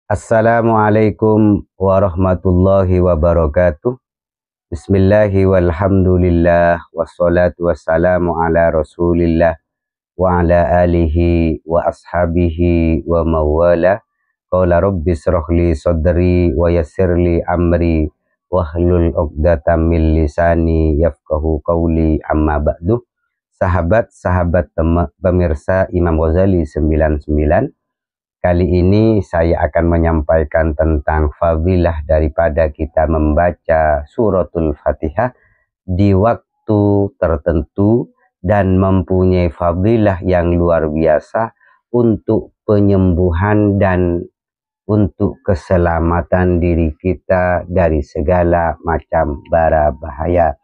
Assalamualaikum warahmatullahi wabarakatuh. Bismillahi walhamdulillah wassalatu wassalamu ala rasulillah wa ala alihi wa ashabihi wa mawala. Qala rabbi syrahli sadri wa yassirli amri wahlul 'uqdatam min lisani yafqahu qawli, amma ba'du. Sahabat-sahabat pemirsa Imam Ghazali 99, kali ini saya akan menyampaikan tentang fadilah daripada kita membaca suratul Fatihah di waktu tertentu dan mempunyai fadilah yang luar biasa untuk penyembuhan dan untuk keselamatan diri kita dari segala macam bara bahaya.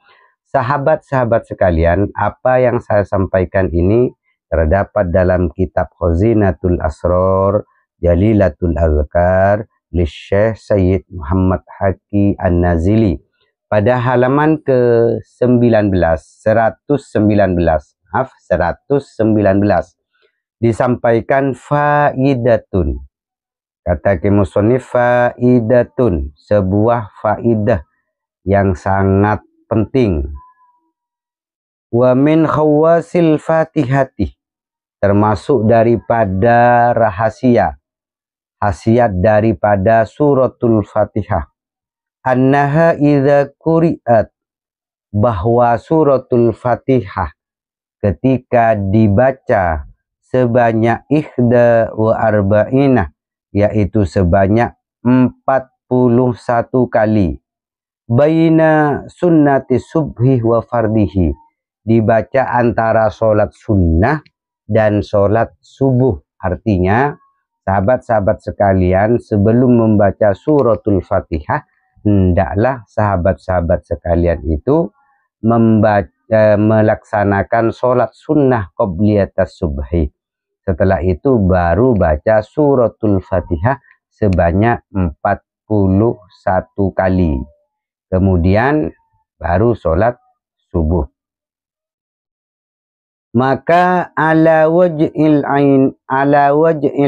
Sahabat-sahabat sekalian, apa yang saya sampaikan ini terdapat dalam kitab Khazinatul Asrar Jalilatul Azkar li Syekh Sayyid Muhammad Haqi An-Nazili pada halaman ke-19, 119 disampaikan faidatun. Kata musannif faidatun, sebuah faidah yang sangat penting. Wa min khawasil fatihati, termasuk daripada rahasia khasiat daripada suratul Fatihah, annaha idza quri'at, bahwa suratul Fatihah ketika dibaca sebanyak ihda wa arba'ina, yaitu sebanyak 41 kali, baina sunnati subhi wa fardihi, dibaca antara sholat sunnah dan sholat subuh. Artinya, sahabat-sahabat sekalian, sebelum membaca suratul Fatihah, hendaklah sahabat-sahabat sekalian itu melaksanakan sholat sunnah qobliyatas subhi. Setelah itu baru baca suratul Fatihah sebanyak 41 kali. Kemudian baru sholat subuh. Maka ala waj'il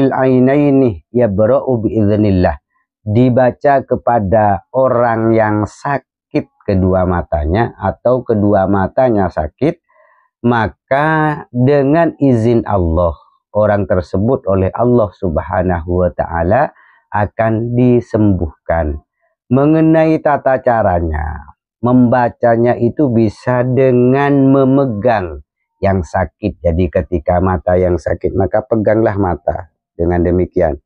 ainaini yabra'u biiznillah, dibaca kepada orang yang sakit kedua matanya atau kedua matanya sakit, maka dengan izin Allah, orang tersebut oleh Allah Subhanahu wa ta'ala akan disembuhkan. Mengenai tata caranya, membacanya itu bisa dengan memegang yang sakit. Jadi ketika mata yang sakit, maka peganglah mata. Dengan demikian,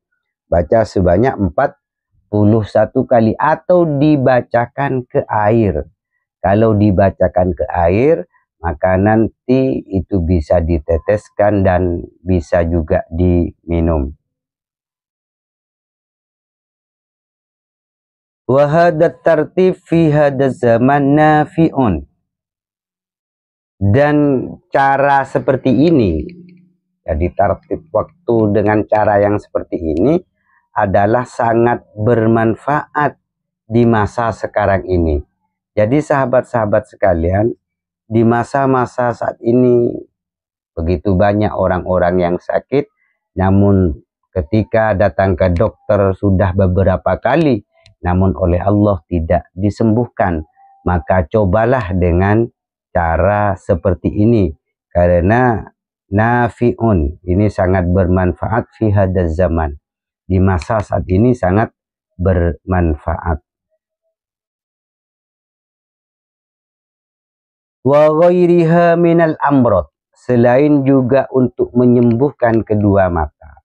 baca sebanyak 41 kali atau dibacakan ke air. Kalau dibacakan ke air, maka nanti itu bisa diteteskan dan bisa juga diminum. Wa hadat tartib fi hadaz zaman nafi'un, dan cara seperti ini, jadi tartib waktu dengan cara yang seperti ini adalah sangat bermanfaat di masa sekarang ini. Jadi sahabat-sahabat sekalian, di masa-masa saat ini begitu banyak orang-orang yang sakit, namun ketika datang ke dokter sudah beberapa kali, namun oleh Allah tidak disembuhkan. Maka cobalah dengan cara seperti ini, karena nafi'un, ini sangat bermanfaat fi hadaz zaman, di masa saat ini sangat bermanfaat. Wa ghairiha minal amrod, selain juga untuk menyembuhkan kedua mata,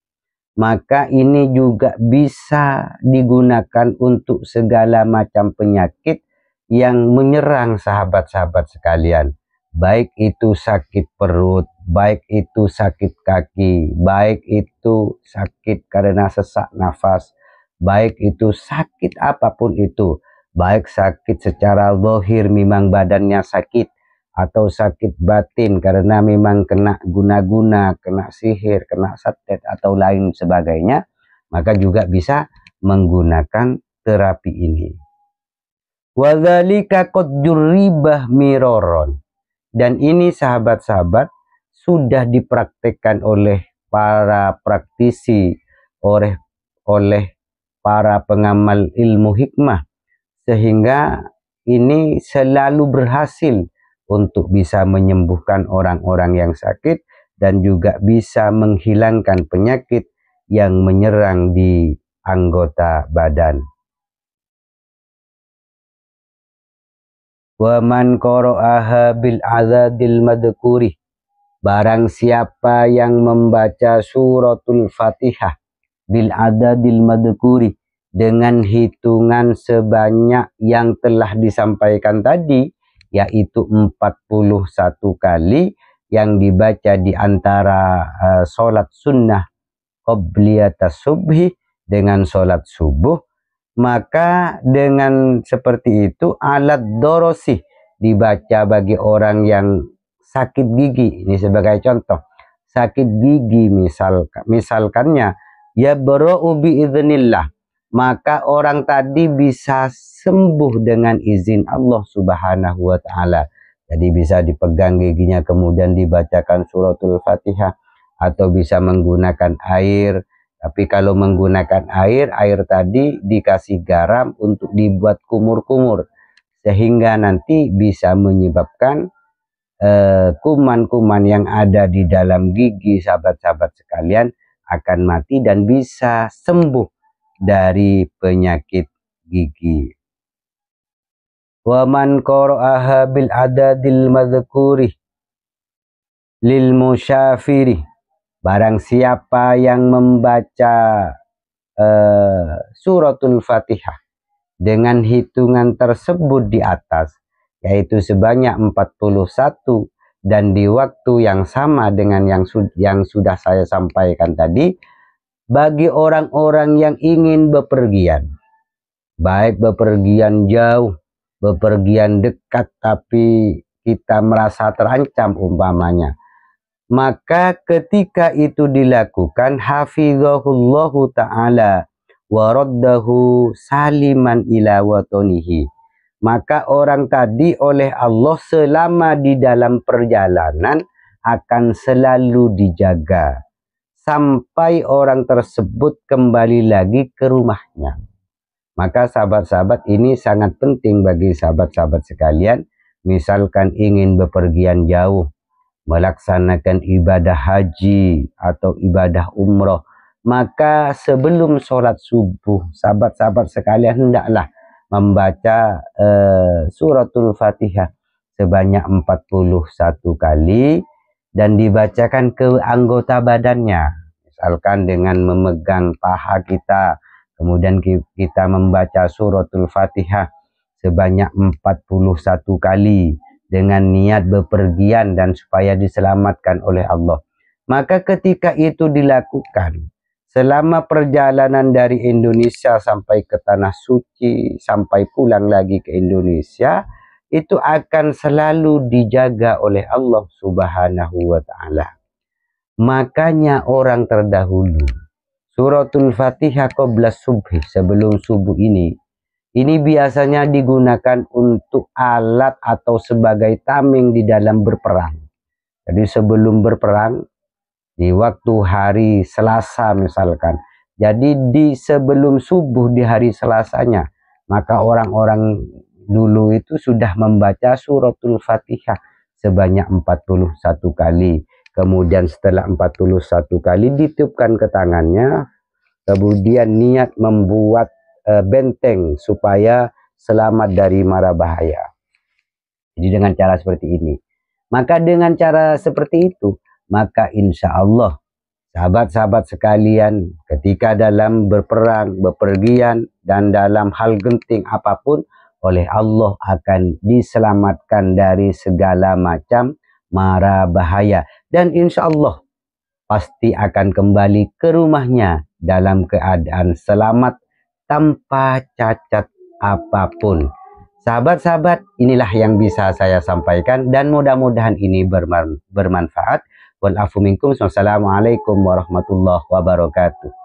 maka ini juga bisa digunakan untuk segala macam penyakit yang menyerang sahabat-sahabat sekalian. Baik itu sakit perut, baik itu sakit kaki, baik itu sakit karena sesak nafas, baik itu sakit apapun itu, baik sakit secara zahir memang badannya sakit, atau sakit batin karena memang kena guna-guna, kena sihir, kena santet atau lain sebagainya, maka juga bisa menggunakan terapi ini. Wadzalika qad jurribah miroron, dan ini sahabat-sahabat sudah dipraktekkan oleh para praktisi, oleh para pengamal ilmu hikmah, sehingga ini selalu berhasil untuk bisa menyembuhkan orang-orang yang sakit dan juga bisa menghilangkan penyakit yang menyerang di anggota badan. Wa man qara'aha bil azadil madhkuri, barang siapa yang membaca suratul Fatihah bil adadil madhkuri, dengan hitungan sebanyak yang telah disampaikan tadi, yaitu 41 kali yang dibaca di antara sholat sunnah qobliyatas subhi dengan sholat subuh, maka dengan seperti itu alat dorosi, dibaca bagi orang yang sakit gigi. Ini sebagai contoh, sakit gigi misalkannya ya bara'u biiznillah, maka orang tadi bisa sembuh dengan izin Allah Subhanahu wa Ta'ala. Jadi bisa dipegang giginya kemudian dibacakan suratul Fatihah, atau bisa menggunakan air. Tapi kalau menggunakan air tadi dikasih garam untuk dibuat kumur-kumur, sehingga nanti bisa menyebabkan kuman-kuman yang ada di dalam gigi sahabat-sahabat sekalian akan mati dan bisa sembuh dari penyakit gigi. Wa man qara'aha bil adadil madhkuri lil musyafiri, barang siapa yang membaca suratul Fatihah dengan hitungan tersebut di atas, yaitu sebanyak 41, dan di waktu yang sama dengan yang sudah saya sampaikan tadi, bagi orang-orang yang ingin bepergian, baik bepergian jauh, bepergian dekat tapi kita merasa terancam umpamanya, maka ketika itu dilakukan, hafizahullahu ta'ala wa raddahu saliman ila watonihi, maka orang tadi oleh Allah selama di dalam perjalanan akan selalu dijaga sampai orang tersebut kembali lagi ke rumahnya. Maka sahabat-sahabat, ini sangat penting bagi sahabat-sahabat sekalian, misalkan ingin bepergian jauh, melaksanakan ibadah haji atau ibadah umroh, maka sebelum sholat subuh, sahabat-sahabat sekalian hendaklah membaca suratul Fatihah sebanyak 41 kali dan dibacakan ke anggota badannya, misalkan dengan memegang paha kita, kemudian kita membaca suratul Fatihah sebanyak 41 kali dengan niat bepergian dan supaya diselamatkan oleh Allah. Maka ketika itu dilakukan selama perjalanan dari Indonesia sampai ke Tanah Suci, sampai pulang lagi ke Indonesia, itu akan selalu dijaga oleh Allah Subhanahu wa Ta'ala. Makanya orang terdahulu, suratul Fatihah qabla subhi, sebelum subuh ini biasanya digunakan untuk alat atau sebagai tameng di dalam berperang. Jadi sebelum berperang, di waktu hari Selasa misalkan, jadi di sebelum subuh di hari Selasanya, maka orang-orang dulu itu sudah membaca suratul Fatihah sebanyak 41 kali. Kemudian setelah 41 kali ditiupkan ke tangannya, kemudian niat membuat benteng supaya selamat dari mara bahaya. Jadi dengan cara seperti ini. Maka dengan cara seperti itu, maka insya Allah sahabat-sahabat sekalian, ketika dalam berperang, bepergian, dan dalam hal genting apapun, oleh Allah akan diselamatkan dari segala macam mara bahaya. Dan insya Allah pasti akan kembali ke rumahnya dalam keadaan selamat tanpa cacat apapun. Sahabat-sahabat, inilah yang bisa saya sampaikan dan mudah-mudahan ini bermanfaat. Wal afu minkum. Wassalamualaikum warahmatullahi wabarakatuh.